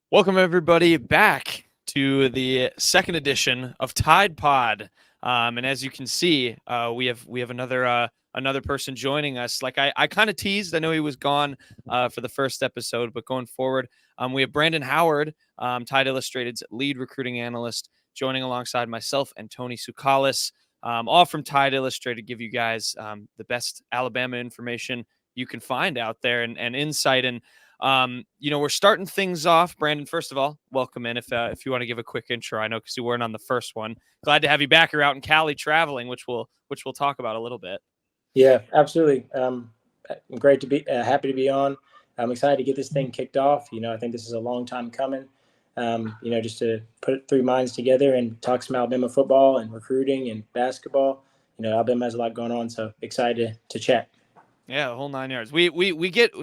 Welcome everybody back to the second edition of Tide Pod. And as you can see, we have another person joining us. Like I kind of teased, I know he was gone for the first episode, but going forward, we have Brandon Howard, Tide Illustrated's lead recruiting analyst, joining alongside myself and Tony Sukalis, all from Tide Illustrated, give you guys the best Alabama information you can find out there and insight. And we're starting things off. Brandon, first of all, welcome in. If you want to give a quick intro, I know because you weren't on the first one. Glad to have you back. You're out in Cali traveling, which we'll talk about a little bit. Yeah, absolutely. Great to be happy to be on. I'm excited to get this thing kicked off. I think this is a long time coming. Just to put three minds together and talk some Alabama football and recruiting and basketball. Alabama has a lot going on, so excited to chat. Yeah, the whole 9 yards. We get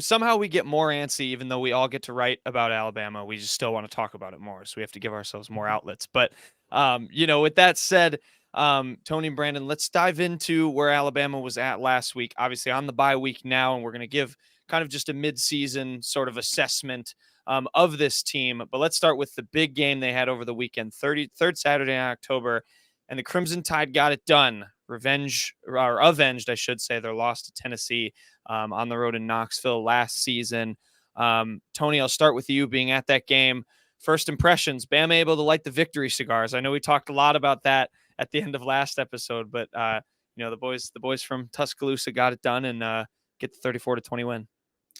more antsy, even though we all get to write about Alabama. We just still want to talk about it more, so we have to give ourselves more outlets. But with that said, Tony and Brandon, let's dive into where Alabama was at last week. Obviously on the bye week now, and we're going to give kind of just a mid-season sort of assessment of this team. But let's start with the big game they had over the weekend, third Saturday in October, and the Crimson Tide got it done. Avenged, I should say, their loss to Tennessee on the road in Knoxville last season. Tony, I'll start with you being at that game. First impressions, Bama able to light the victory cigars. I know we talked a lot about that at the end of last episode, but the boys from Tuscaloosa got it done and get the 34-20 win.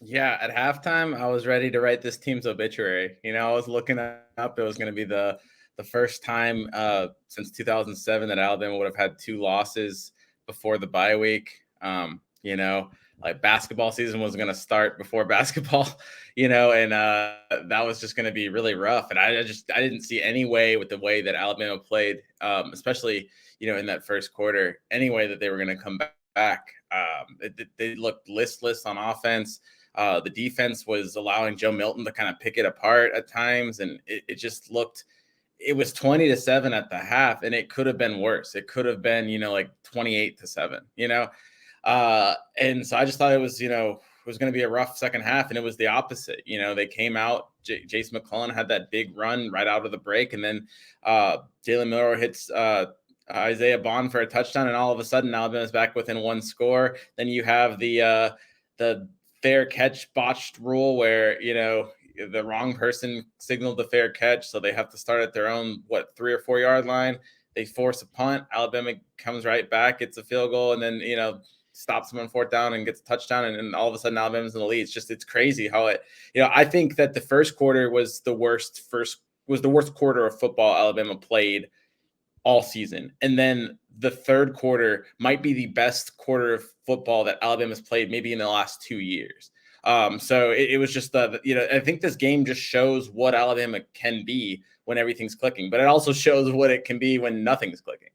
Yeah, at halftime, I was ready to write this team's obituary. I was looking up; it was going to be the first time since 2007 that Alabama would have had two losses before the bye week. Like basketball season was going to start before basketball, and that was just going to be really rough. And I didn't see any way with the way that Alabama played, especially, in that first quarter, any way that they were going to come back. They looked listless on offense. The defense was allowing Joe Milton to kind of pick it apart at times. And it just looked, it was 20-7 at the half, and it could have been worse. It could have been, like 28-7, and so I just thought it was, it was going to be a rough second half, and it was the opposite. They came out, Jace McClellan had that big run right out of the break, and then Jalen Milroe hits Isaiah Bond for a touchdown, and all of a sudden Alabama's back within one score. Then you have the fair catch botched rule where, the wrong person signaled the fair catch, so they have to start at their own 3 or 4 yard line. They force a punt. Alabama comes right back, gets a field goal, and then stops them on fourth down and gets a touchdown, and all of a sudden Alabama's in the lead. It's crazy how it. I think that the first quarter was the worst quarter of football Alabama played all season, and then the third quarter might be the best quarter of football that Alabama's played maybe in the last 2 years. So it was just I think this game just shows what Alabama can be when everything's clicking, but it also shows what it can be when nothing's clicking.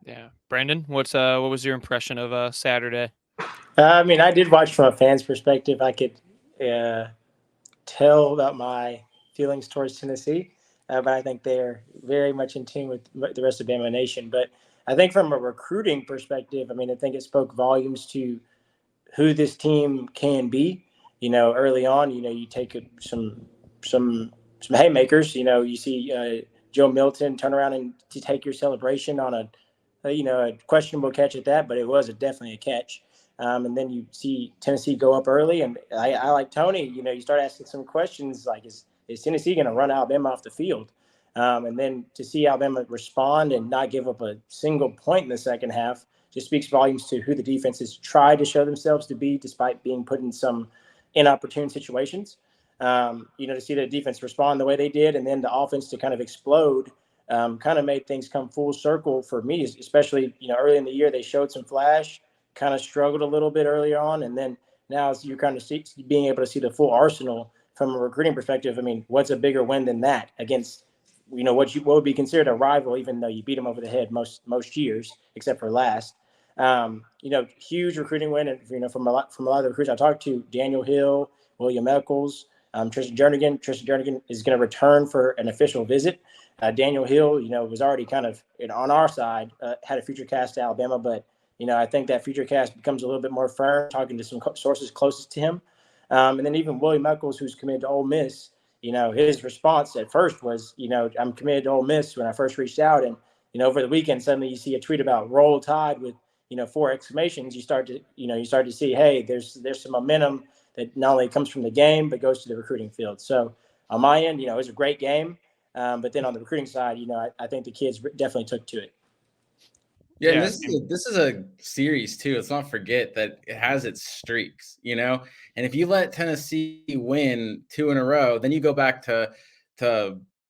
Yeah, Brandon, what was your impression of Saturday? I did watch from a fan's perspective. I could tell about my feelings towards Tennessee, but I think they're very much in tune with the rest of Bama Nation. But I think from a recruiting perspective, I think it spoke volumes to who this team can be. Early on, you take some haymakers. You see Joe Milton turn around and to take your celebration on a questionable catch at that, but it was definitely a catch. And then you see Tennessee go up early, and I like Tony. You start asking some questions like, is Tennessee going to run Alabama off the field? And then to see Alabama respond and not give up a single point in the second half just speaks volumes to who the defense has tried to show themselves to be, despite being put in some inopportune situations. To see the defense respond the way they did, and then the offense to kind of explode, kind of made things come full circle for me, especially, early in the year, they showed some flash, kind of struggled a little bit earlier on. And then now you're kind of being able to see the full arsenal from a recruiting perspective. What's a bigger win than that against, what would be considered a rival, even though you beat them over the head most years, except for last. Huge recruiting win, and from a lot of the recruits I talked to, Daniel Hill, William Eccles, Tristan Jernigan. Tristan Jernigan is going to return for an official visit. Daniel Hill, was already kind of on our side, had a future cast to Alabama, but I think that future cast becomes a little bit more firm, talking to some sources closest to him. And then even William Eccles, who's committed to Ole Miss, his response at first was, I'm committed to Ole Miss when I first reached out. And, over the weekend, suddenly you see a tweet about Roll Tide with, 4 exclamations. You start to see, hey, there's some momentum that not only comes from the game, but goes to the recruiting field. So on my end, it was a great game. But then on the recruiting side, I think the kids definitely took to it. Yeah, and Yeah, this is a series too. Let's not forget that it has its streaks, And if you let Tennessee win 2 in a row, then you go back to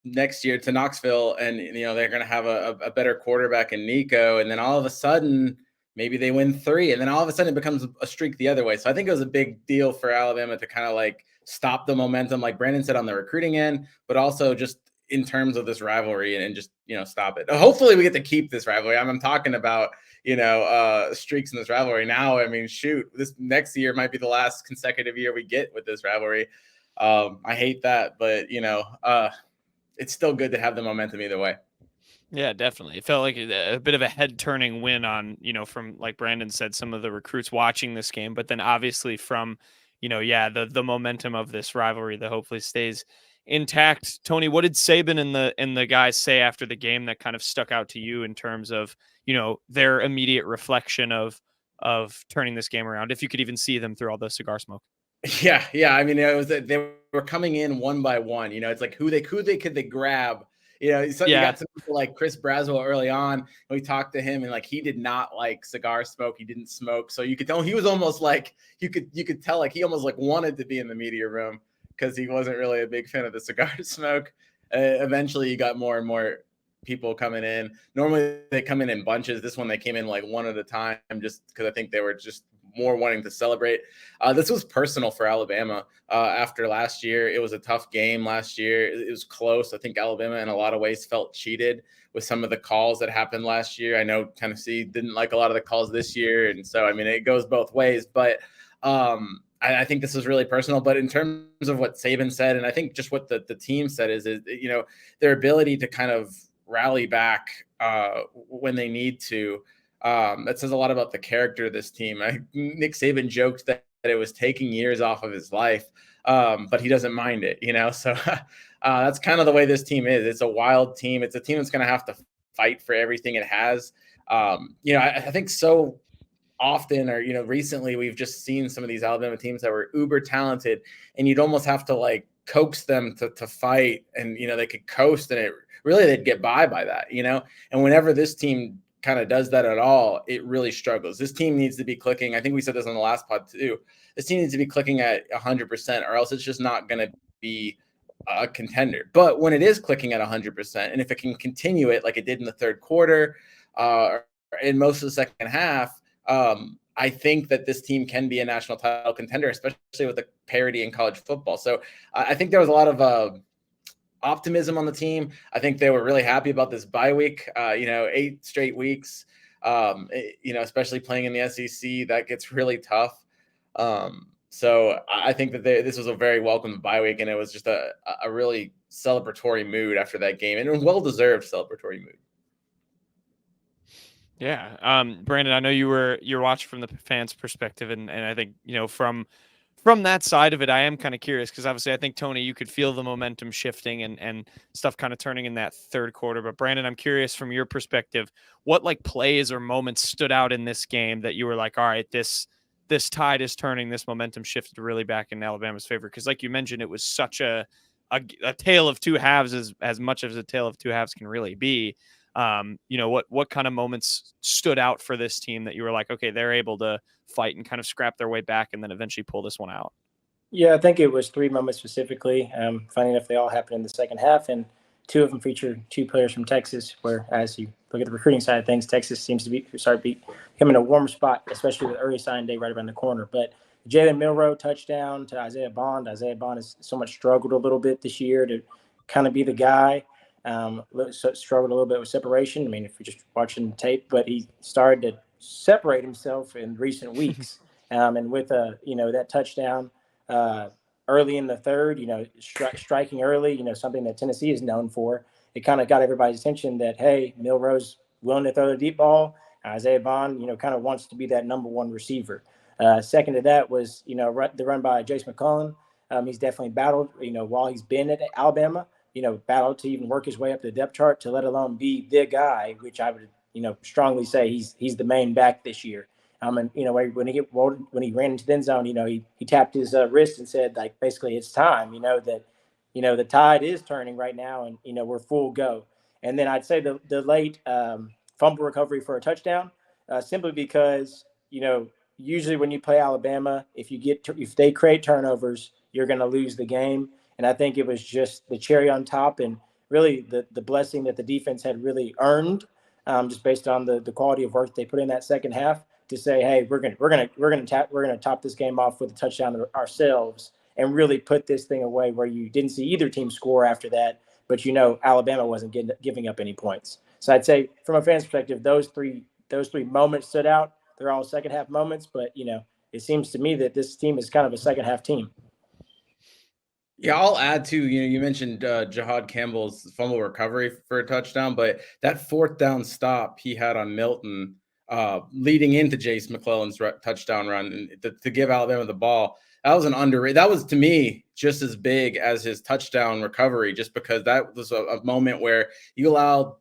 next year to Knoxville, and they're going to have a better quarterback in Nico, and then all of a sudden maybe they win 3, and then all of a sudden it becomes a streak the other way. So I think it was a big deal for Alabama to kind of like stop the momentum, like Brandon said, on the recruiting end, but also just in terms of this rivalry and just, stop it. Hopefully we get to keep this rivalry. I'm talking about, streaks in this rivalry now. I mean, shoot, this next year might be the last consecutive year we get with this rivalry. I hate that, but it's still good to have the momentum either way. Yeah, definitely. It felt like a bit of a head-turning win on, from, like Brandon said, some of the recruits watching this game, but then obviously from, the momentum of this rivalry that hopefully stays intact. Tony, what did Saban and the guys say after the game that kind of stuck out to you in terms of, their immediate reflection of turning this game around, if you could even see them through all the cigar smoke? Yeah. I mean, it was that they were coming in one by one. It's like who could they grab. So you got some people like Chris Braswell early on. We talked to him, and like he did not like cigar smoke. He didn't smoke, so you could tell he was almost like you could tell like he almost like wanted to be in the media room because he wasn't really a big fan of the cigar smoke. Eventually, you got more and more people coming in. Normally, they come in bunches. This one, they came in like one at a time, just because I think they were just more wanting to celebrate. This was personal for Alabama after last year. It was a tough game last year. It was close. I think Alabama in a lot of ways felt cheated with some of the calls that happened last year. I know Tennessee didn't like a lot of the calls this year. And so, I mean, it goes both ways. But I think this is really personal. But in terms of what Saban said, and I think just what the team said is their ability to kind of rally back when they need to. That says a lot about the character of this team. Nick Saban joked that it was taking years off of his life, but he doesn't mind it, So that's kind of the way this team is. It's a wild team. It's a team that's going to have to fight for everything it has. I think so often, or recently, we've just seen some of these Alabama teams that were uber talented, and you'd almost have to like coax them to fight, and they could coast, and they'd get by that, And whenever this team kind of does that at all, it really struggles. This team needs to be clicking. I think we said this on the last pod too. This team needs to be clicking at 100%, or else it's just not going to be a contender. But when it is clicking at 100%, and if it can continue it like it did in the third quarter, or in most of the second half, I think that this team can be a national title contender, especially with the parity in college football. So I think there was a lot of optimism on the team. I think they were really happy about this bye week. 8 straight weeks. Especially playing in the SEC, that gets really tough. So I think that this was a very welcome bye week, and it was just a really celebratory mood after that game, and a well-deserved celebratory mood. Yeah. Brandon, I know you're watching from the fans' perspective, and I think, from that side of it, I am kind of curious because obviously I think, Tony, you could feel the momentum shifting and stuff kind of turning in that third quarter. But Brandon, I'm curious from your perspective, what like plays or moments stood out in this game that you were like, all right, this tide is turning, this momentum shifted really back in Alabama's favor? Because like you mentioned, it was such a tale of two halves, as much as a tale of two halves can really be. What kind of moments stood out for this team that you were like, okay, they're able to fight and kind of scrap their way back and then eventually pull this one out? Yeah, I think it was 3 moments specifically. Funny enough, they all happened in the second half, and 2 of them featured 2 players from Texas, where as you look at the recruiting side of things, Texas seems to becoming a warm spot, especially with early signing day right around the corner. But Jalen Milroe touchdown to Isaiah Bond. Isaiah Bond has so much struggled a little bit this year to kind of be the guy. Struggled a little bit with separation. I mean, if you're just watching the tape, but he started to separate himself in recent weeks. And with that touchdown early in the third, striking early, something that Tennessee is known for, it kind of got everybody's attention that, hey, Milroe's willing to throw the deep ball. Isaiah Bond, kind of wants to be that number one receiver. Second to that was, the run by Jace McCullough. He's definitely battled, while he's been at Alabama, battled to even work his way up the depth chart, to let alone be the guy, which I would, strongly say he's the main back this year. And when he ran into the end zone, he tapped his wrist and said, like, basically, it's time. That the tide is turning right now, and we're full go. And then I'd say the late fumble recovery for a touchdown, simply because usually when you play Alabama, if they create turnovers, you're going to lose the game. And I think it was just the cherry on top, and really the blessing that the defense had really earned, just based on the quality of work they put in that second half, to say, hey, we're gonna top this game off with a touchdown ourselves, and really put this thing away, where you didn't see either team score after that, but Alabama wasn't giving up any points. So I'd say, from a fan's perspective, those three moments stood out. They're all second half moments, but it seems to me that this team is kind of a second half team. Yeah, I'll add to, you mentioned Jahad Campbell's fumble recovery for a touchdown, but that fourth down stop he had on Milton, leading into Jace McClellan's touchdown run, to give Alabama the ball, that was an underrated. That was, to me, just as big as his touchdown recovery, just because that was a moment where you allowed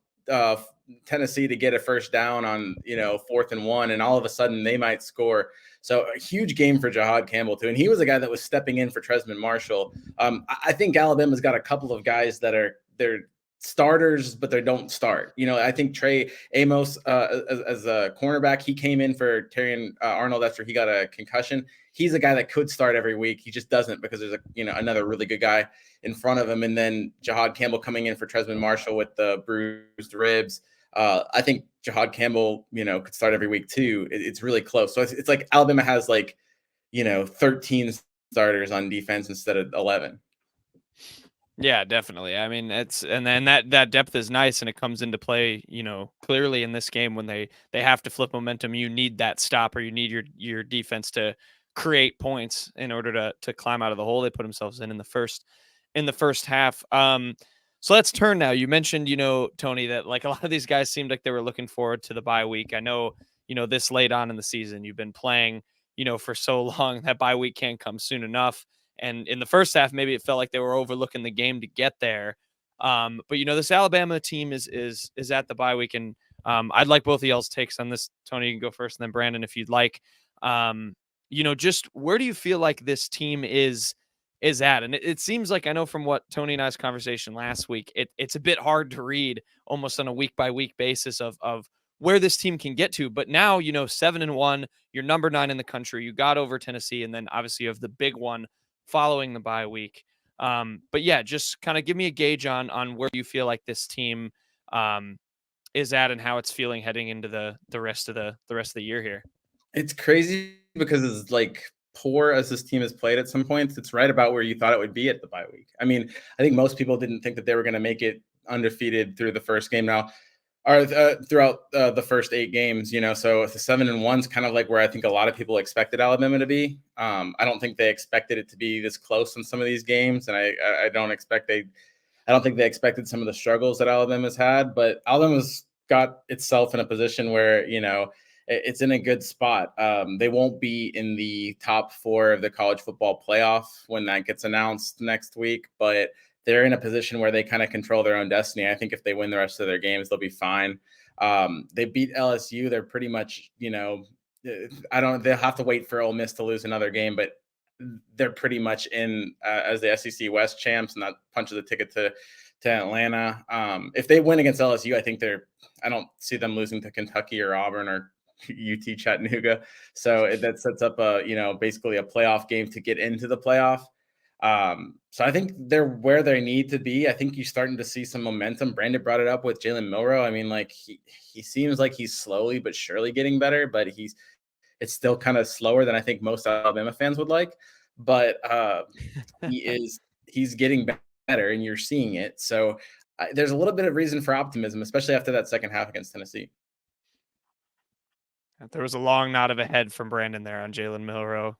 Tennessee to get a first down on 4th and 1, and all of a sudden they might score. So a huge game for Jahad Campbell too, and he was a guy that was stepping in for Tresman Marshall. I think Alabama's got a couple of guys that they're starters, but they don't start. I think Trey Amos, as a cornerback, he came in for Terrion Arnold after he got a concussion. He's a guy that could start every week. He just doesn't, because there's another really good guy in front of him. And then Jahad Campbell coming in for Tresman Marshall with the bruised ribs. I think Jahad Campbell, could start every week too. It's really close. So it's like Alabama has 13 starters on defense instead of 11. Yeah, definitely. I mean, and then that depth is nice, and it comes into play, clearly in this game when they have to flip momentum. You need that stop, or you need your defense to create points in order to climb out of the hole they put themselves in the first half. So let's turn now. You mentioned, Tony, that like a lot of these guys seemed like they were looking forward to the bye week. I know, this late on in the season, you've been playing, for so long, that bye week can't come soon enough. And in the first half, maybe it felt like they were overlooking the game to get there. But this Alabama team is at the bye week, and I'd like both of y'all's takes on this. Tony, you can go first, and then Brandon, if you'd like. Just where do you feel like this team is at? And it seems like, I know from what Tony and I's conversation last week, it's a bit hard to read almost on a week by week basis of where this team can get to. But now, 7-1, you're number 9 in the country. You got over Tennessee, and then obviously you have the big one following the bye week. But yeah, just kind of give me a gauge on where you feel like this team is at, and how it's feeling heading into the rest of the year here. It's crazy because it's like, poor as this team has played at some points, it's right about where you thought it would be at the bye week. I mean, I think most people didn't think that they were going to make it undefeated through the first game now, or throughout the first 8 games, so the 7-1 is kind of like where I think a lot of people expected Alabama to be. I don't think they expected it to be this close in some of these games, and I don't think they expected some of the struggles that Alabama's had, but Alabama's got itself in a position where, it's in a good spot. They won't be in the top 4 of the college football playoff when that gets announced next week, but they're in a position where they kind of control their own destiny. I think if they win the rest of their games, they'll be fine. They beat LSU. They're pretty much, they'll have to wait for Ole Miss to lose another game, but they're pretty much in as the SEC West champs, and that punches a ticket to Atlanta. If they win against LSU, I don't see them losing to Kentucky or Auburn or UT Chattanooga. So that sets up basically a playoff game to get into the playoff. So I think they're where they need to be. I think you're starting to see some momentum. Brandon brought it up with Jalen Milroe. I mean, like he seems like he's slowly but surely getting better, but it's still kind of slower than I think most Alabama fans would like. But he's getting better, and you're seeing it. So there's a little bit of reason for optimism, especially after that second half against Tennessee. There was a long nod of a head from Brandon there on Jalen Milroe.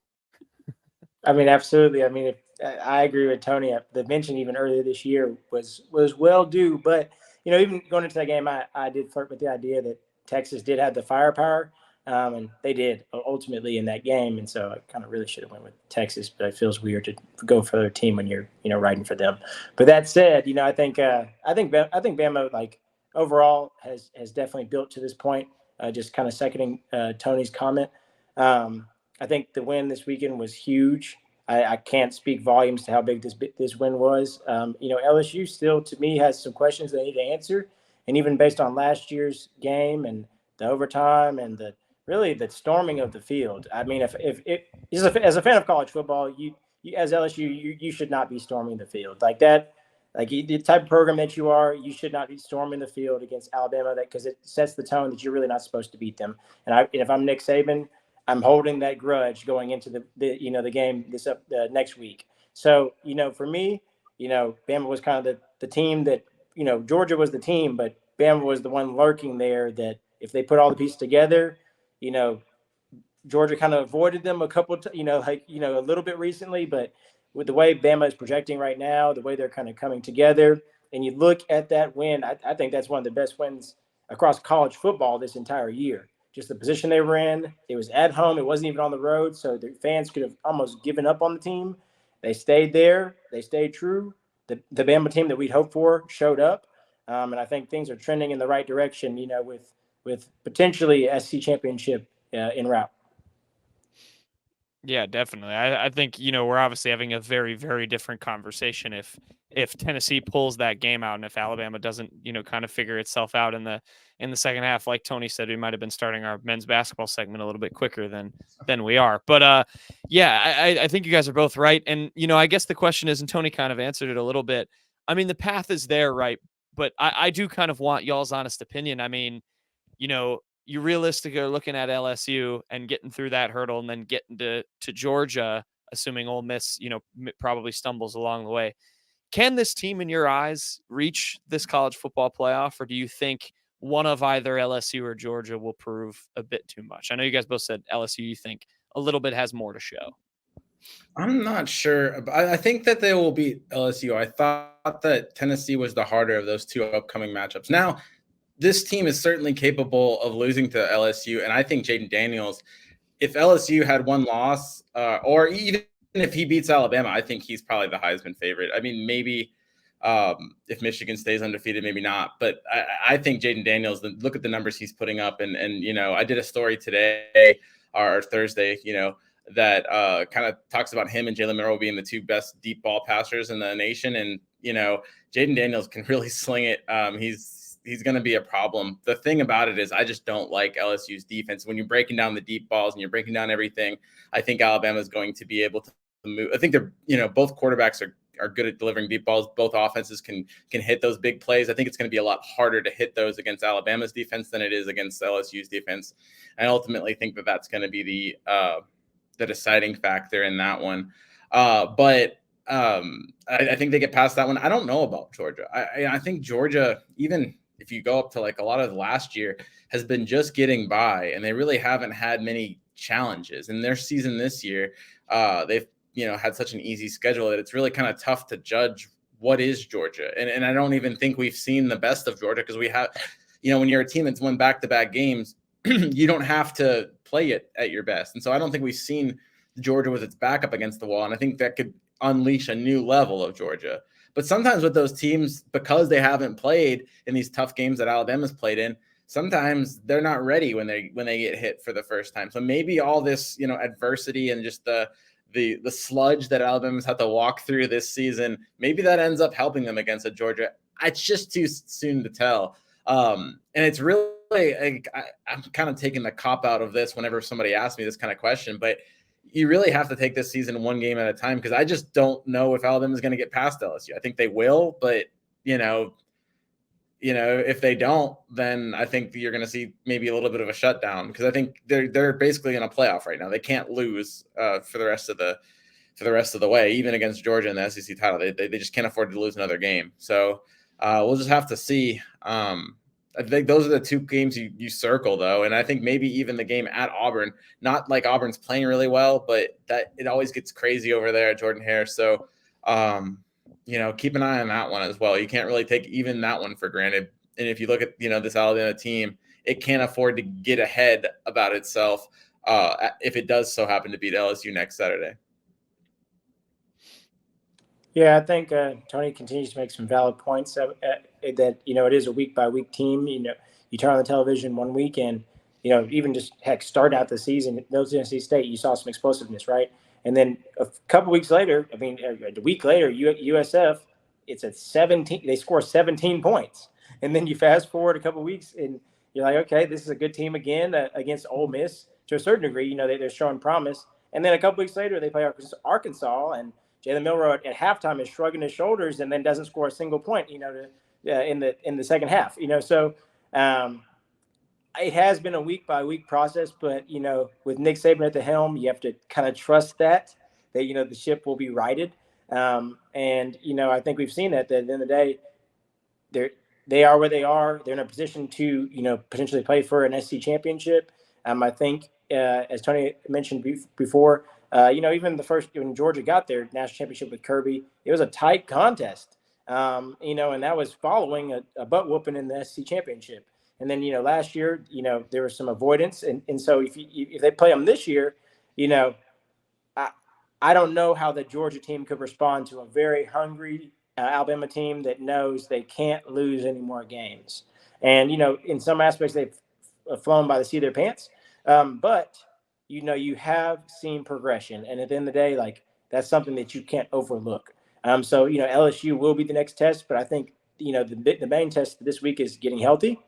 I mean, absolutely. I mean, I agree with Tony. The mention even earlier this year was well due. But, even going into that game, I did flirt with the idea that Texas did have the firepower. And they did ultimately in that game. And so I kind of really should have went with Texas, but it feels weird to go for their team when you're riding for them. But that said, I think Bama like overall has definitely built to this point. Just kind of seconding Tony's comment. I think the win this weekend was huge. I can't speak volumes to how big this win was. LSU still to me has some questions they need to answer, and even based on last year's game and the overtime and the storming of the field. I mean, if it as a fan of college football, you as LSU, you should not be storming the field like that. Like the type of program that you are, you should not be storming the field against Alabama, that because it sets the tone that you're really not supposed to beat them. And if I'm Nick Saban, I'm holding that grudge going into the game next week. So for me, Bama was kind of the team that Georgia was the team, but Bama was the one lurking there. That if they put all the pieces together, you know, Georgia kind of avoided them a couple, a little bit recently, but with the way Bama is projecting right now, the way they're kind of coming together, and you look at that win, I think that's one of the best wins across college football this entire year. Just the position they were in, it was at home, it wasn't even on the road, so the fans could have almost given up on the team. They stayed there, they stayed true. The Bama team that we'd hoped for showed up, and I think things are trending in the right direction. With potentially SC championship en route. Yeah, definitely. I think, we're obviously having a very, very different conversation if Tennessee pulls that game out and if Alabama doesn't, kind of figure itself out in the second half. Like Tony said, we might have been starting our men's basketball segment a little bit quicker than we are. But yeah, I think you guys are both right. And, I guess the question is, and Tony kind of answered it a little bit. I mean, the path is there, right? But I do kind of want y'all's honest opinion. I mean, you realistically are looking at LSU and getting through that hurdle and then getting to Georgia, assuming Ole Miss, probably stumbles along the way. Can this team, in your eyes, reach this college football playoff, or do you think one of either LSU or Georgia will prove a bit too much? I know you guys both said LSU, you think a little bit has more to show. I'm not sure. I think that they will beat LSU. I thought that Tennessee was the harder of those two upcoming matchups. Now, this team is certainly capable of losing to LSU, and I think Jaden Daniels, if LSU had one loss, or even if he beats Alabama, I think he's probably the Heisman favorite. I mean, maybe if Michigan stays undefeated, maybe not. But I think Jaden Daniels, look at the numbers he's putting up. And I did a story today or Thursday, that kind of talks about him and Jalen Milroe being the two best deep ball passers in the nation. And, Jaden Daniels can really sling it. He's going to be a problem. The thing about it is I just don't like LSU's defense. When you're breaking down the deep balls and you're breaking down everything, I think Alabama is going to be able to move. I think they're, both quarterbacks are good at delivering deep balls. Both offenses can hit those big plays. I think it's going to be a lot harder to hit those against Alabama's defense than it is against LSU's defense. I ultimately think that that's going to be the deciding factor in that one. But I think they get past that one. I don't know about Georgia. I think Georgia, even if you go up to like a lot of last year, has been just getting by, and they really haven't had many challenges in their season this year. They've had such an easy schedule that it's really kind of tough to judge what is Georgia. And I don't even think we've seen the best of Georgia, because we have, when you're a team that's won back-to-back games, you don't have to play it at your best. And so I don't think we've seen Georgia with its back up against the wall. And I think that could unleash a new level of Georgia. But sometimes with those teams, because they haven't played in these tough games that Alabama's played in, sometimes they're not ready when they get hit for the first time. So maybe all this, adversity and just the sludge that Alabama's had to walk through this season, maybe that ends up helping them against a Georgia. It's just too soon to tell. And it's really, I'm kind of taking the cop out of this whenever somebody asks me this kind of question, but you really have to take this season one game at a time, because I just don't know if Alabama is going to get past LSU. I think they will, but if they don't, then I think you're going to see maybe a little bit of a shutdown, because I think they're basically in a playoff right now. They can't lose for the rest of the way, even against Georgia in the SEC title. They just can't afford to lose another game. So we'll just have to see. I think those are the two games you circle, though. And I think maybe even the game at Auburn, not like Auburn's playing really well, but that it always gets crazy over there at Jordan-Hare. So, keep an eye on that one as well. You can't really take even that one for granted. And if you look at, this Alabama team, it can't afford to get ahead about itself if it does so happen to beat LSU next Saturday. Yeah, I think Tony continues to make some valid points that it is a week by week team. You turn on the television one week and even just heck start out the season, Middle Tennessee State, you saw some explosiveness, right? And then a couple weeks later, a week later, USF, it's at 17. They score 17 points, and then you fast forward a couple weeks and you're like, okay, this is a good team again against Ole Miss to a certain degree. They're showing promise, and then a couple weeks later they play Arkansas and Jalen Milroe at halftime is shrugging his shoulders and then doesn't score a single point, in the second half. So it has been a week by week process, but with Nick Saban at the helm, you have to kind of trust that the ship will be righted. And I think we've seen that at the end of the day, they are where they are. They're in a position to potentially play for an SC championship. I think as Tony mentioned before. Even when Georgia got their national championship with Kirby, it was a tight contest. And that was following a butt whooping in the SC championship. And then, last year, there was some avoidance. And so if they play them this year, I don't know how the Georgia team could respond to a very hungry Alabama team that knows they can't lose any more games. And, in some aspects, they've flown by the seat of their pants. But you have seen progression, and at the end of the day, that's something that you can't overlook. So LSU will be the next test, but I think the main test this week is getting healthy,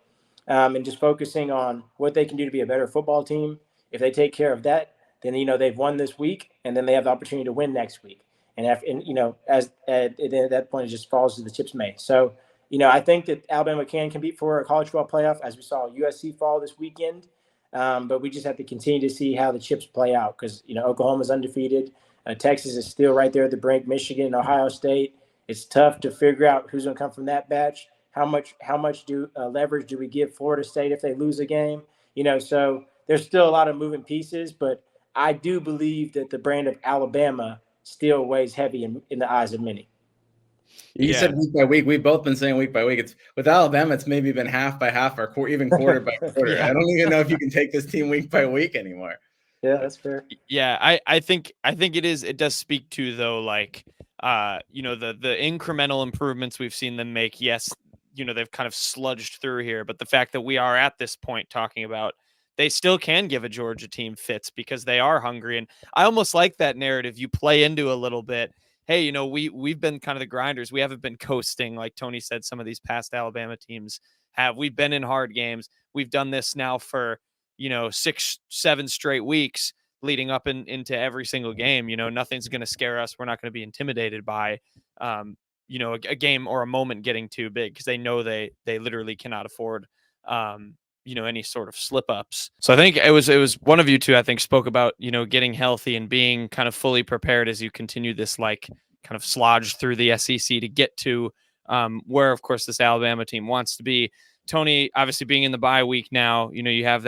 and just focusing on what they can do to be a better football team. If they take care of that, then they've won this week, and then they have the opportunity to win next week. And as at that point, it just falls to the chips may. So I think that Alabama can compete for a college football playoff, as we saw USC fall this weekend. But we just have to continue to see how the chips play out because, Oklahoma's undefeated. Texas is still right there at the brink. Michigan and Ohio State. It's tough to figure out who's going to come from that batch. How much leverage do we give Florida State if they lose a game? So there's still a lot of moving pieces, but I do believe that the brand of Alabama still weighs heavy in the eyes of many. You said week by week. We've both been saying week by week. It's with Alabama. It's maybe been half by half or even quarter by quarter. Yeah. I don't even know if you can take this team week by week anymore. Yeah, that's fair. Yeah, I think it is. It does speak to though, the incremental improvements we've seen them make. Yes, they've kind of sludged through here, but the fact that we are at this point talking about they still can give a Georgia team fits because they are hungry, and I almost like that narrative you play into a little bit. Hey, we've been kind of the grinders. We haven't been coasting like Tony said. Some of these past Alabama teams have. We've been in hard games. We've done this now for 6-7 straight weeks leading up into every single game. Nothing's going to scare us. We're not going to be intimidated by a game or a moment getting too big because they know they literally cannot afford any sort of slip ups. So I think it was one of you two, I think, spoke about, getting healthy and being kind of fully prepared as you continue this kind of slodge through the SEC to get to where, of course, this Alabama team wants to be. Tony, obviously being in the bye week now, you have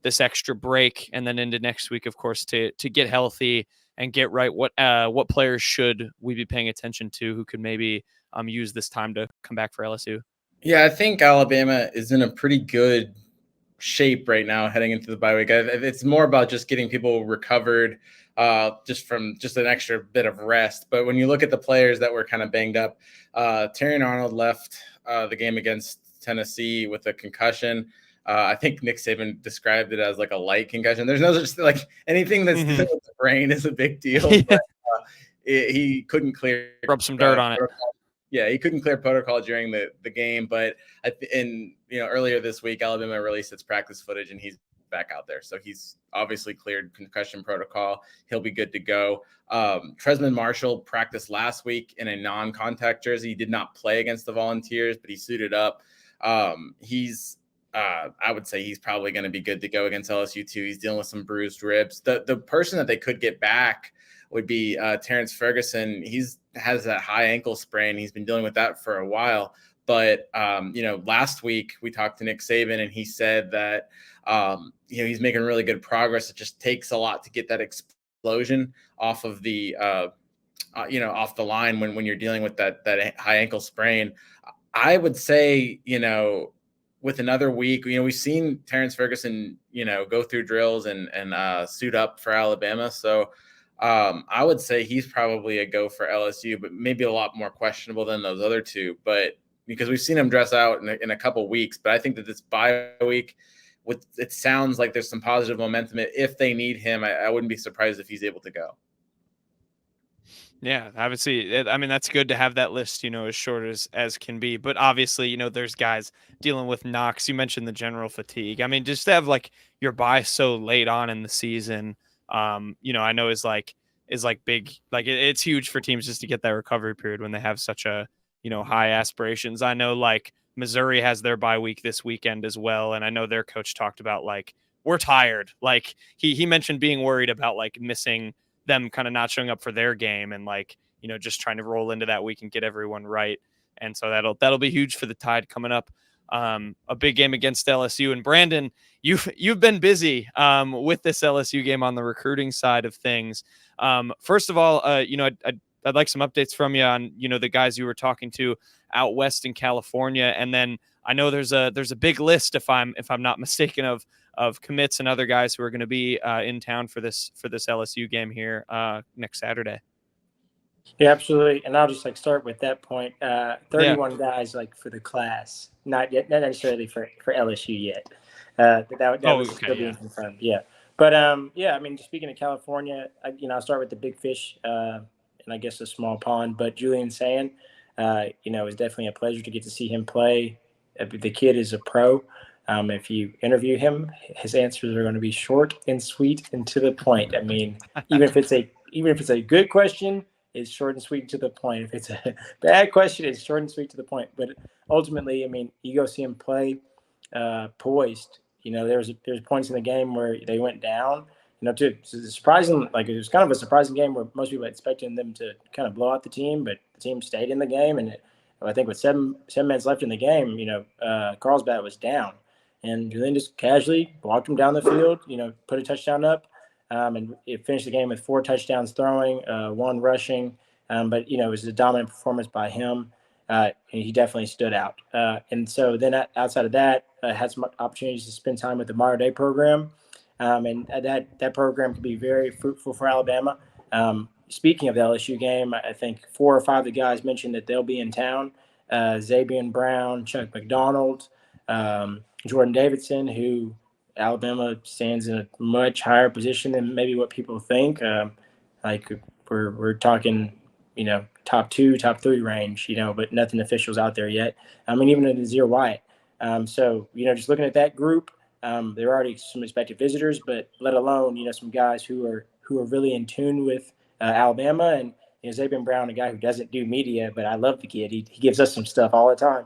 this extra break and then into next week, of course, to get healthy and get right. What players should we be paying attention to who could maybe use this time to come back for LSU? Yeah, I think Alabama is in a pretty good shape right now heading into the bye week. It's more about just getting people recovered just from just an extra bit of rest. But when you look at the players that were kind of banged up, Terrion Arnold left the game against Tennessee with a concussion. I think Nick Saban described it as like a light concussion. There's no just anything that's dealing with the brain is a big deal. Yeah. But he couldn't clear. Rub some dirt on it. Yeah, he couldn't clear protocol during the game, but earlier this week, Alabama released its practice footage, and he's back out there. So he's obviously cleared concussion protocol. He'll be good to go. Tresman Marshall practiced last week in a non-contact jersey. He did not play against the Volunteers, but he suited up. I would say he's probably going to be good to go against LSU too. He's dealing with some bruised ribs. The person that they could get back would be Terrence Ferguson. Has that high ankle sprain. He's been dealing with that for a while. But, last week we talked to Nick Saban and he said that, he's making really good progress. It just takes a lot to get that explosion off of the, off the line when you're dealing with that high ankle sprain. I would say, with another week, we've seen Terrence Ferguson, go through drills and suit up for Alabama. So I would say he's probably a go for LSU, but maybe a lot more questionable than those other two. But because we've seen him dress out in a couple weeks, but I think that this bye week, it sounds like there's some positive momentum. If they need him, I wouldn't be surprised if he's able to go. Yeah, obviously, I mean, that's good to have that list, as short as can be. But obviously, there's guys dealing with knocks. You mentioned the general fatigue. I mean, just to have like your bye so late on in the season, I know is like big. Like it's huge for teams just to get that recovery period when they have such a high aspirations. I know like Missouri has their bye week this weekend as well, and I know their coach talked about like we're tired. Like he mentioned being worried about like missing them kind of not showing up for their game and like, just trying to roll into that week and get everyone right. And so that'll be huge for the Tide coming up. A big game against LSU. And Brandon, you've been busy with this LSU game on the recruiting side of things. First of all, I'd like some updates from you on, the guys you were talking to out west in California. And then I know there's a big list, if I'm not mistaken, of commits and other guys who are going to be in town for this LSU game here next Saturday. Yeah, absolutely. And I'll just start with that point. 31 guys for the class, not necessarily for LSU yet. That was still being confirmed. Yeah. But I mean, speaking of California, I'll start with the big fish and I guess a small pond, but Julian Sayin, it was definitely a pleasure to get to see him play. The kid is a pro. If you interview him, his answers are going to be short and sweet and to the point. I mean, even if it's a good question, it's short and sweet and to the point. If it's a bad question, it's short and sweet to the point. But ultimately, I mean, you go see him play poised. There's points in the game where they went down. Surprising, it was kind of a surprising game where most people expected them to kind of blow out the team, but the team stayed in the game. And I think with seven minutes left in the game, Carlsbad was down. And Julian just casually walked him down the field, put a touchdown up, and it finished the game with 4 touchdowns throwing, 1 rushing. But, it was a dominant performance by him. And he definitely stood out. And so then outside of that, had some opportunities to spend time with the Modern Day program. And that program could be very fruitful for Alabama. Speaking of the LSU game, I think 4 or 5 of the guys mentioned that they'll be in town. Saban Brown, Chuck McDonald, Jordan Davidson, who Alabama stands in a much higher position than maybe what people think. We're talking, top 2, top 3 range, but nothing official's out there yet. I mean, even Nazir Wyatt. So, just looking at that group, there are already some expected visitors, but let alone, some guys who are really in tune with Alabama. And Saban Brown, a guy who doesn't do media, but I love the kid. He gives us some stuff all the time.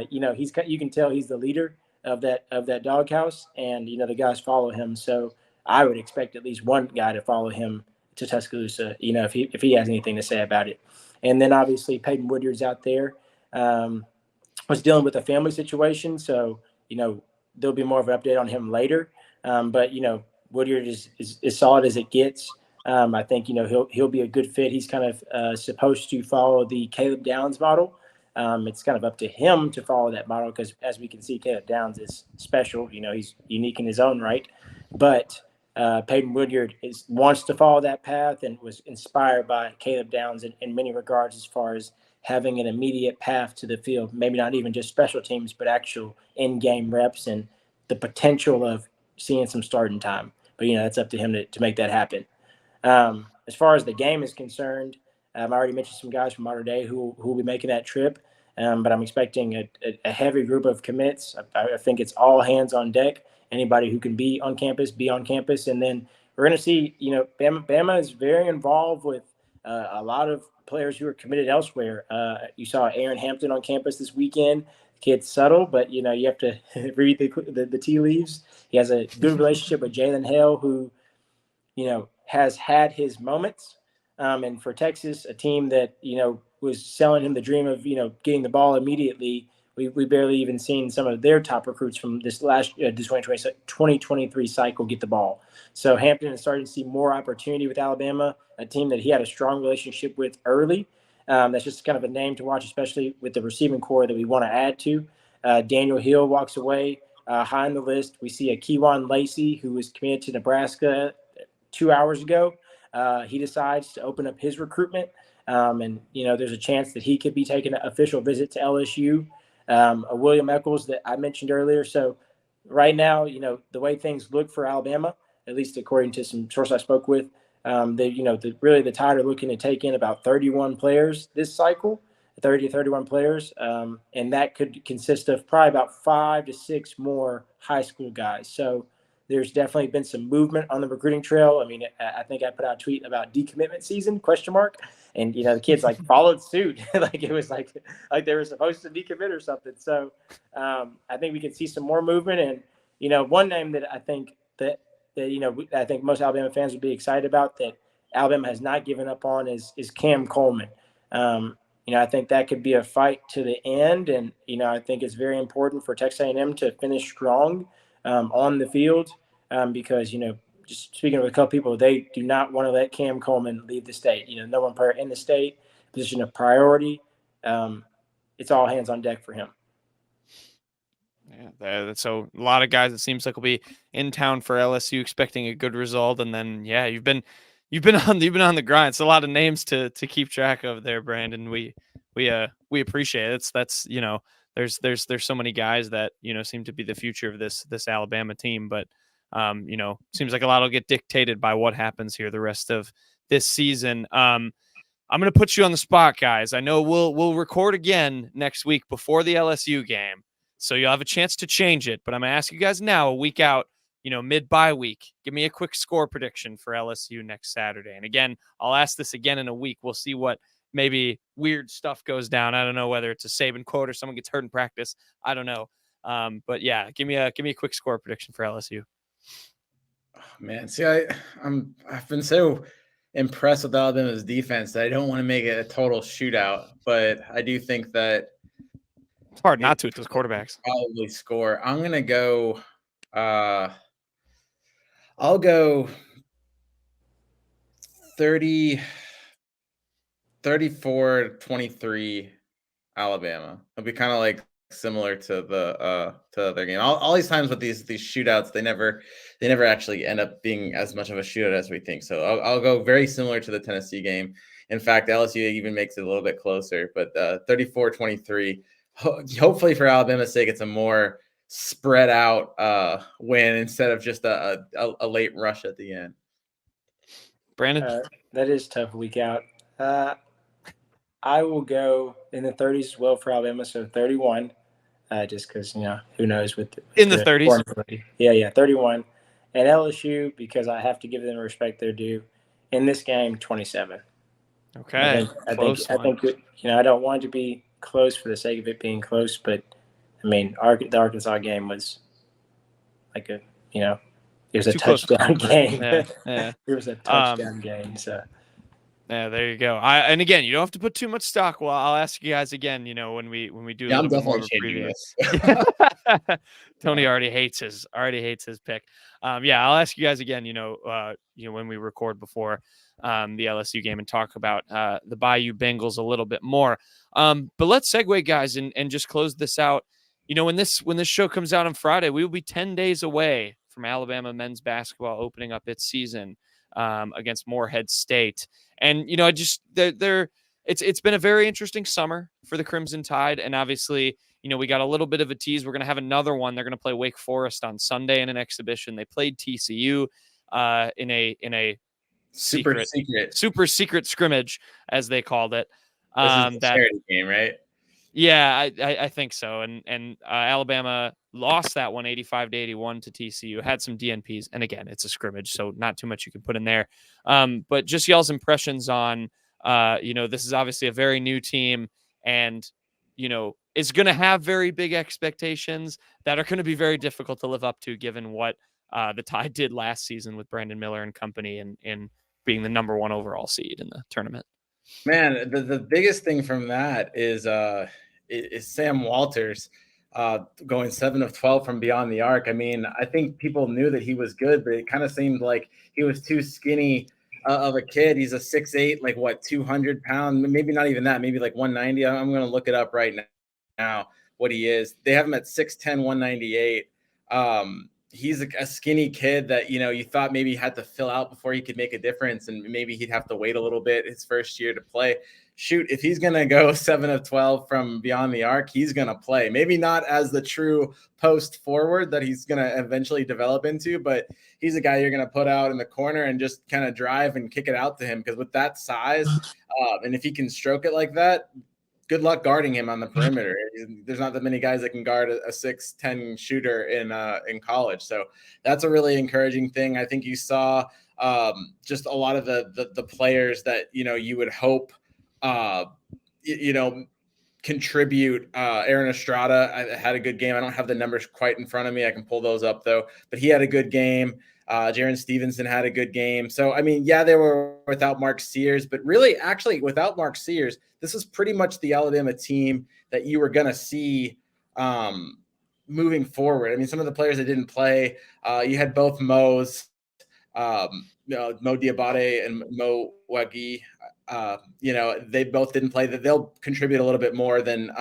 You can tell he's the leader of that doghouse, and the guys follow him. So I would expect at least one guy to follow him to Tuscaloosa. If he has anything to say about it. And then obviously Peyton Woodyard's out there. Was dealing with a family situation, so there'll be more of an update on him later. But Woodyard is solid as it gets. I think he'll be a good fit. He's kind of supposed to follow the Caleb Downs model. It's kind of up to him to follow that model because, as we can see, Caleb Downs is special. He's unique in his own right. But Peyton Woodyard wants to follow that path and was inspired by Caleb Downs in many regards as far as having an immediate path to the field, maybe not even just special teams, but actual in-game reps and the potential of seeing some starting time. But, that's up to him to make that happen. As far as the game is concerned, I already mentioned some guys from Modern Day who will be making that trip, but I'm expecting a heavy group of commits. I think it's all hands on deck. Anybody who can be on campus. And then we're going to see, Bama is very involved with a lot of players who are committed elsewhere. You saw Aaron Hampton on campus this weekend. The kid's subtle, but, you have to read the tea leaves. He has a good relationship with Jalen Hale, who, has had his moments. And for Texas, a team that, was selling him the dream of, getting the ball immediately, we barely even seen some of their top recruits from this last 2023 cycle get the ball. So Hampton is starting to see more opportunity with Alabama, a team that he had a strong relationship with early. That's just kind of a name to watch, especially with the receiving core that we want to add to. Daniel Hill walks away high on the list. We see a Kewan Lacey, who was committed to Nebraska 2 hours ago. He decides to open up his recruitment. And, there's a chance that he could be taking an official visit to LSU. A William Eccles that I mentioned earlier. So right now, the way things look for Alabama, at least according to some sources I spoke with, the Tide are looking to take in about 31 players this cycle, 30 to 31 players. And that could consist of probably about 5 to 6 more high school guys. So there's definitely been some movement on the recruiting trail. I mean, I think I put out a tweet about decommitment season, ? And, the kids followed suit. It was like they were supposed to decommit or something. So I think we can see some more movement. And, one name that I think I think most Alabama fans would be excited about that Alabama has not given up on is Cam Coleman. I think that could be a fight to the end. And, I think it's very important for Texas A&M to finish strong on the field because, just speaking with a couple people, they do not want to let Cam Coleman leave the state. No one player in the state, position of priority. It's all hands on deck for him. Yeah, so a lot of guys, it seems like, will be in town for LSU expecting a good result, and then you've been on the grind. It's a lot of names to keep track of there, Brandon. We appreciate it. That's there's so many guys that seem to be the future of this Alabama team, but seems like a lot will get dictated by what happens here the rest of this season. I'm going to put you on the spot, guys. I know we'll record again next week before the LSU game, so you'll have a chance to change it. But I'm going to ask you guys now, a week out, mid-bye week, give me a quick score prediction for LSU next Saturday. And again, I'll ask this again in a week. We'll see what maybe weird stuff goes down. I don't know whether it's a Saban quote or someone gets hurt in practice. I don't know. But yeah, give me a quick score prediction for LSU. Oh, man, see, I've been so impressed with Alabama's defense that I don't want to make it a total shootout, but I do think that it's hard not to with those quarterbacks. Probably score. I'm gonna go. I'll go 34-23 Alabama. It'll be kind of like similar to the other game. All these times with these shootouts, they never actually end up being as much of a shootout as we think. So I'll go very similar to the Tennessee game. In fact, LSU even makes it a little bit closer, but 34-23. Hopefully for Alabama's sake, it's a more spread out win instead of just a late rush at the end. Brandon? That is tough week out. I will go in the 30s as well for Alabama, so 31, just because, who knows with in the 30s. Yeah, 31. And LSU, because I have to give them respect they're due, in this game, 27. Okay. I think I don't want it to be close for the sake of it being close, but I mean, the Arkansas game was like it was a touchdown game. Yeah. It was a touchdown game. So. Yeah, there you go. And again, you don't have to put too much stock. Well, I'll ask you guys again, when we do a little bit more of a preview. Tony already hates his pick. I'll ask you guys again, when we record before the LSU game and talk about the Bayou Bengals a little bit more. But let's segue, guys, and just close this out. When this show comes out on Friday, we will be 10 days away from Alabama men's basketball opening up its season against Morehead State. And, it's been a very interesting summer for the Crimson Tide. And obviously, we got a little bit of a tease. We're going to have another one. They're going to play Wake Forest on Sunday in an exhibition. They played TCU in a super secret scrimmage, as they called it. This is the charity game, right? Yeah, I think so. And Alabama lost that one 85-81 to TCU, had some DNPs. And again, it's a scrimmage, so not too much you can put in there. But just y'all's impressions on, this is obviously a very new team and, is going to have very big expectations that are going to be very difficult to live up to given what the Tide did last season with Brandon Miller and company and being the number 1 overall seed in the tournament. Man, the biggest thing from that is Sam Walters going 7 of 12 from beyond the arc. I mean, I think people knew that he was good, but it kind of seemed like he was too skinny of a kid. He's a 6'8", 200 pound, maybe not even that, maybe like 190. I'm going to look it up right now. what he is. They have him at 6'10", 198. He's a skinny kid that, you thought maybe he had to fill out before he could make a difference, and maybe he'd have to wait a little bit his first year to play. Shoot, if he's going to go 7 of 12 from beyond the arc, he's going to play. Maybe not as the true post forward that he's going to eventually develop into, but he's a guy you're going to put out in the corner and just kind of drive and kick it out to him, because with that size, and if he can stroke it like that, good luck guarding him on the perimeter. There's not that many guys that can guard a 6'10" shooter in college. So that's a really encouraging thing. I think you saw just a lot of the players that, you would hope, contribute. Aaron Estrada had a good game. I don't have the numbers quite in front of me. I can pull those up though, but he had a good game. Jaren Stevenson had a good game. So, I mean, yeah, they were without Mark Sears, but really, actually, without Mark Sears, this is pretty much the Alabama team that you were going to see moving forward. I mean, some of the players that didn't play, you had both Mo's, Mo Diabate and Mo Wagi. They both didn't play. That they'll contribute a little bit more than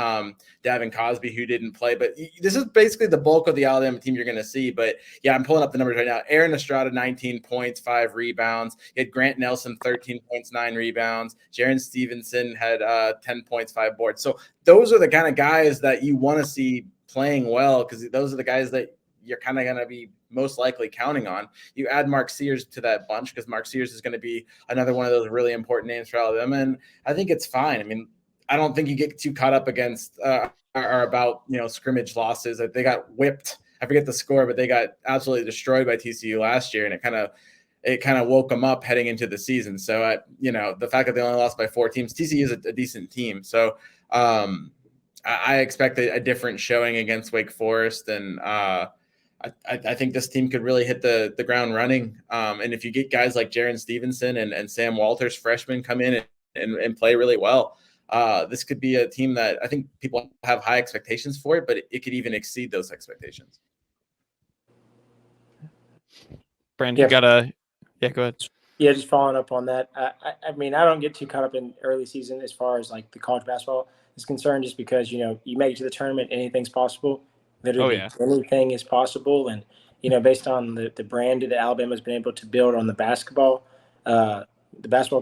Davin Cosby, who didn't play. But this is basically the bulk of the Alabama team you're going to see. But yeah, I'm pulling up the numbers right now. Aaron Estrada, 19 points, 5 rebounds. You had Grant Nelson, 13 points, 9 rebounds. Jaren Stevenson had 10 points, 5 boards. So those are the kind of guys that you want to see playing well, because those are the guys that you're kind of going to be most likely counting on. You add Mark Sears to that bunch, because Mark Sears is going to be another one of those really important names for Alabama, and I think it's fine. I mean, I don't think you get too caught up against or about scrimmage losses. They got whipped. I forget the score, but they got absolutely destroyed by TCU last year, and it kind of woke them up heading into the season. So the fact that they only lost by 4 teams, TCU is a decent team. So I expect a different showing against Wake Forest, and I think this team could really hit the ground running. And if you get guys like Jaren Stevenson and Sam Walters, freshmen, come in and play really well, this could be a team that I think people have high expectations for it, but it could even exceed those expectations. Brandon, go ahead. Yeah, just following up on that. I mean, I don't get too caught up in early season as far as like the college basketball is concerned, just because, you make it to the tournament, anything's possible. Literally anything is possible. And, based on the brand that Alabama's been able to build on the basketball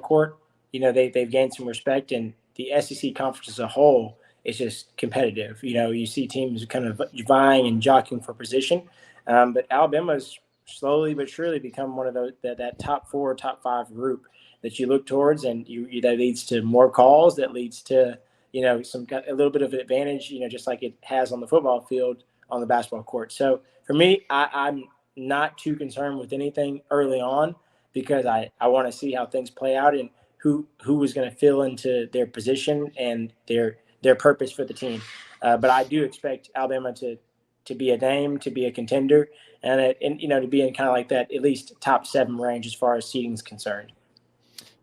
court, they've gained some respect, and the SEC conference as a whole is just competitive. You see teams kind of vying and jockeying for position. But Alabama's slowly but surely become one of those that top 4, top 5 group that you look towards, and that leads to more calls, that leads to a little bit of an advantage, just like it has on the football field on the basketball court. So for me, I'm not too concerned with anything early on, because I want to see how things play out and who is going to fill into their position and their purpose for the team. But I do expect Alabama to be a name, to be a contender, and to be in kind of like that at least top 7 range as far as seeding is concerned.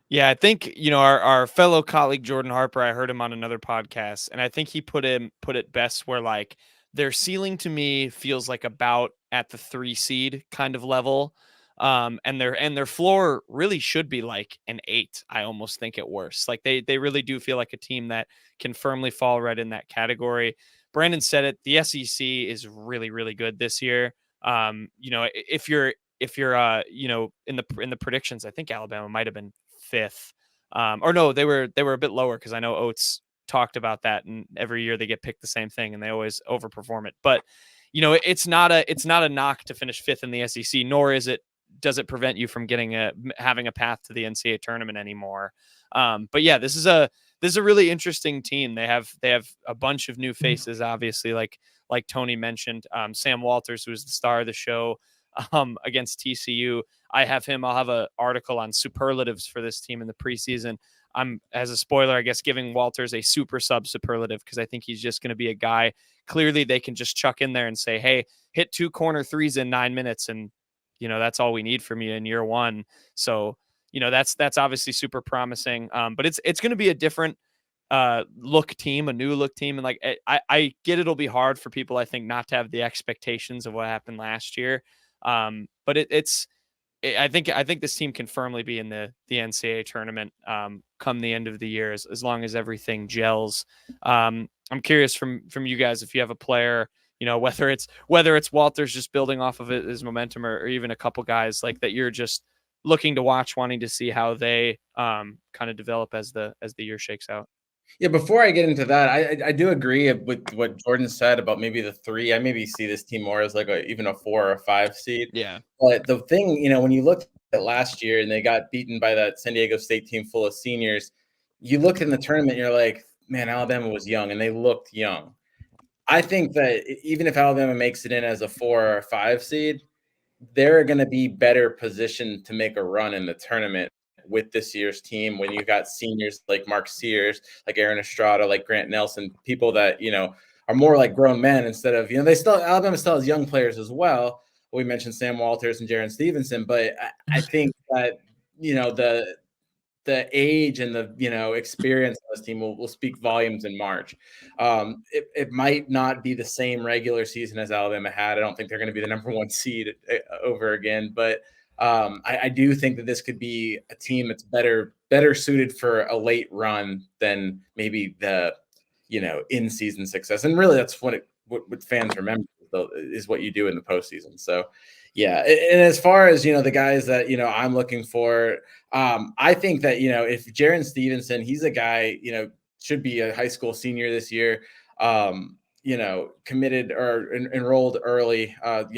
Yeah, I think, our fellow colleague Jordan Harper, I heard him on another podcast, and I think he put it best where, like, their ceiling to me feels like about at the 3 seed kind of level. And their floor really should be like an 8. I almost think at worst. Like they really do feel like a team that can firmly fall right in that category. Brandon said it. The SEC is really, really good this year. If you're in the predictions, I think Alabama might have been 5th. Or no, they were a bit lower, because I know Oates talked about that, and every year they get picked the same thing and they always overperform it. But it's not a knock to finish 5th in the SEC, nor does it prevent you from having a path to the NCAA tournament anymore. But yeah, this is a really interesting team. They have a bunch of new faces, obviously, like Tony mentioned. Sam Walters, who is the star of the show against TCU. I'll have an article on superlatives for this team in the preseason. I'm, as a spoiler, I guess, giving Walters a super sub superlative, because I think he's just going to be a guy. Clearly, they can just chuck in there and say, hey, hit 2 corner threes in 9 minutes, and that's all we need from you in year 1. So, that's obviously super promising. But it's going to be a different a new look team. And like, I get it'll be hard for people, I think, not to have the expectations of what happened last year. But I think this team can firmly be in the NCAA tournament come the end of the year, as long as everything gels. I'm curious from you guys if you have a player, whether it's Walters just building off of his momentum, or even a couple guys like that you're just looking to watch, wanting to see how they kind of develop as the year shakes out. Yeah, before I get into that, I do agree with what Jordan said about maybe the 3. I maybe see this team more as like even a 4 or a 5 seed. Yeah. But the thing, when you looked at last year and they got beaten by that San Diego State team full of seniors, you looked in the tournament and you're like, man, Alabama was young and they looked young. I think that even if Alabama makes it in as a 4 or a 5 seed, they're going to be better positioned to make a run in the tournament with this year's team when you got seniors like Mark Sears, like Aaron Estrada, like Grant Nelson, people that, are more like grown men instead of, Alabama still has young players as well. We mentioned Sam Walters and Jaron Stevenson, but I think that, the age and the experience of this team will speak volumes in March. It might not be the same regular season as Alabama had. I don't think they're going to be the number 1 seed over again, but I do think that this could be a team that's better suited for a late run than maybe the in-season success. And really, that's what fans remember is what you do in the postseason. So. Yeah, and as far as the guys that I'm looking for, I think that if Jaron Stevenson, he's a guy should be a high school senior this year, committed or enrolled early. What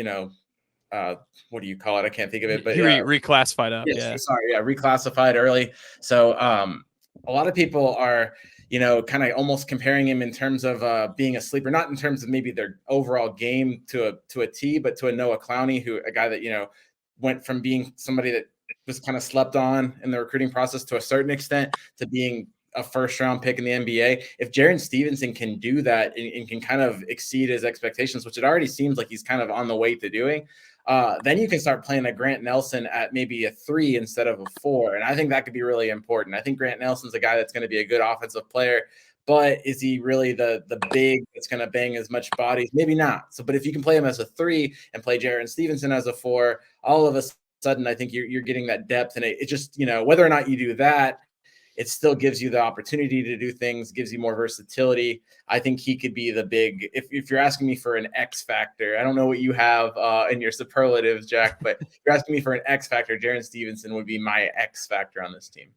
do you call it? I can't think of it, but reclassified up. Yes, Yeah, sorry, reclassified early. So a lot of people are kind of almost comparing him in terms of being a sleeper, not in terms of maybe their overall game to a T, but to a Noah Clowney, a guy that went from being somebody that was kind of slept on in the recruiting process to a certain extent to being a first-round pick in the NBA. If Jaron Stevenson can do that and can kind of exceed his expectations, which it already seems like he's kind of on the way to doing, then you can start playing a Grant Nelson at maybe a 3 instead of a 4. And I think that could be really important. I think Grant Nelson's a guy that's going to be a good offensive player, but is he really the big that's going to bang as much bodies? Maybe not. So, but if you can play him as a 3 and play Jaron Stevenson as a 4, all of a sudden, I think you're getting that depth. And it just, whether or not you do that, it still gives you the opportunity to do things, gives you more versatility. I think he could be the big, if you're asking me for an X factor, I don't know what you have in your superlatives, Jack, but if you're asking me for an X factor, Jaron Stevenson would be my X factor on this team.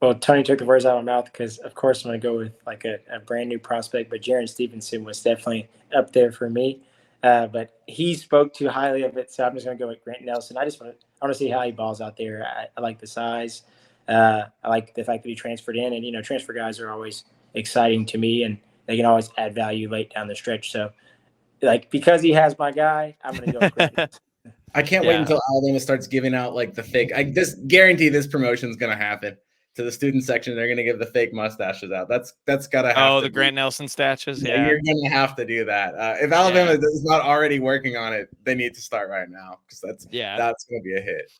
Well, Tony took the words out of my mouth because, of course, I'm going to go with like a brand new prospect, but Jaron Stevenson was definitely up there for me. But he spoke too highly of it, so I'm just going to go with Grant Nelson. I want to see how he balls out there. I like the size. I like the fact that he transferred in, and transfer guys are always exciting to me, and they can always add value late down the stretch. So, because he has my guy, I'm going to go with Grant. I can't wait until Alabama starts giving out like the fake. I just guarantee this promotion is going to happen. To the student section, they're going to give the fake mustaches out. That's got to happen. Oh, the Grant Nelson statues. Yeah, you're going to have to do that. If Alabama is not already working on it, they need to start right now because that's going to be a hit.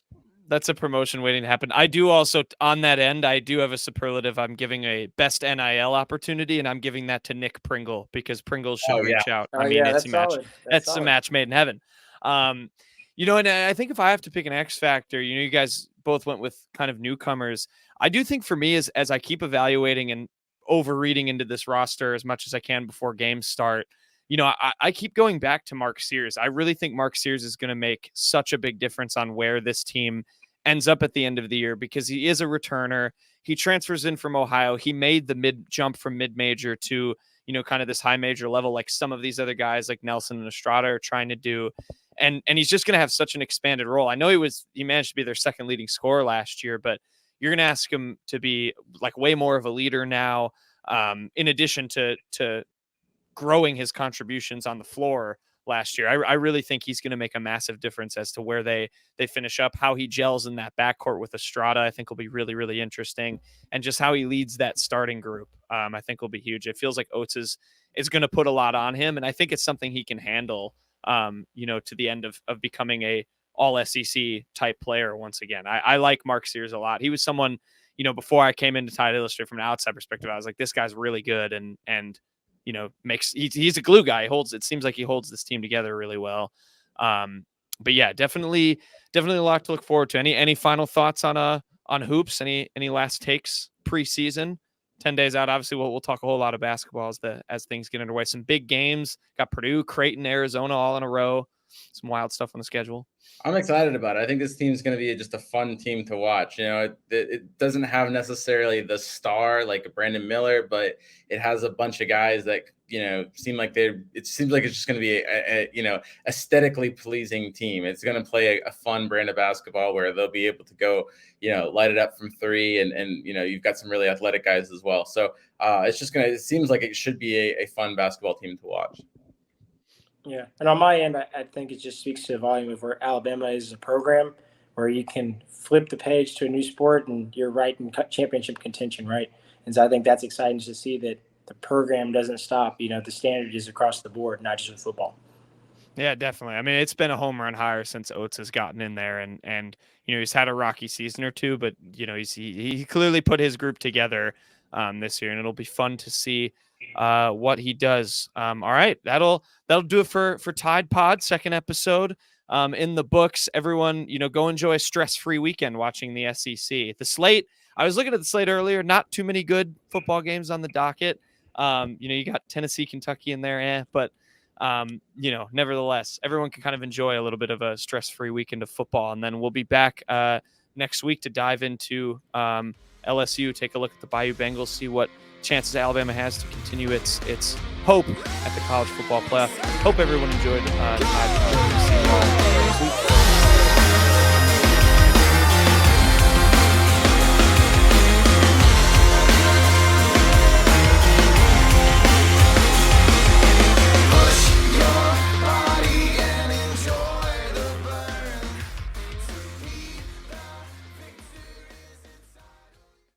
That's a promotion waiting to happen. I do also, on that end, I do have a superlative. I'm giving a best NIL opportunity, and I'm giving that to Nick Pringle because Pringle should reach out. I mean, it's a match. That's a match made in heaven. And I think if I have to pick an X factor, you guys both went with kind of newcomers. I do think for me, as I keep evaluating and overreading into this roster as much as I can before games start, I keep going back to Mark Sears. I really think Mark Sears is going to make such a big difference on where this team ends up at the end of the year because he is a returner. He transfers in from Ohio. He made the jump from mid-major to, kind of this high major level like some of these other guys like Nelson and Estrada are trying to do. And he's just going to have such an expanded role. I know he managed to be their second leading scorer last year, but you're going to ask him to be like way more of a leader now, in addition to growing his contributions on the floor last year. I really think he's going to make a massive difference as to where they finish up, how he gels in that backcourt with Estrada. I think will be really, really interesting. And just how he leads that starting group, I think will be huge. It feels like Oates is going to put a lot on him. And I think it's something he can handle, to the end of becoming a all SEC type player. Once again, I like Mark Sears a lot. He was someone, before I came into Tide Illustrated from an outside perspective, I was like, this guy's really good. And he's a glue guy. It seems like he holds this team together really well. But yeah, definitely a lot to look forward to. Any final thoughts on hoops? Any last takes preseason? 10 days out. Obviously, we'll talk a whole lot of basketball as things get underway. Some big games. Got Purdue, Creighton, Arizona all in a row. Some wild stuff on the schedule. I'm excited about it. I think this team's going to be just a fun team to watch. You know, it doesn't have necessarily the star like a Brandon Miller, but it has a bunch of guys that, you know, seem like it seems like it's just going to be a you know, aesthetically pleasing team. It's going to play a fun brand of basketball where they'll be able to go, you know, light it up from three. And you know, you've got some really athletic guys as well. So it seems like it should be a fun basketball team to watch. Yeah, and on my end, I think it just speaks to the volume of where Alabama is as a program, where you can flip the page to a new sport and you're right in championship contention, right? And so I think that's exciting to see that the program doesn't stop. You know, the standard is across the board, not just with football. Yeah, definitely. I mean, it's been a home run hire since Oates has gotten in there, and you know, he's had a rocky season or two, but you know, he clearly put his group together this year, and it'll be fun to see what he does. All right, that'll do it for Tide Pod, second episode in the books. Everyone, you know, go enjoy a stress-free weekend watching the SEC. The slate. I was looking at the slate earlier. Not too many good football games on the docket. You know, you got Tennessee, Kentucky in there, but you know, nevertheless, everyone can kind of enjoy a little bit of a stress-free weekend of football, and then we'll be back next week to dive into LSU, take a look at the Bayou Bengals, see what chances Alabama has to continue its hope at the college football playoff. Hope everyone enjoyed the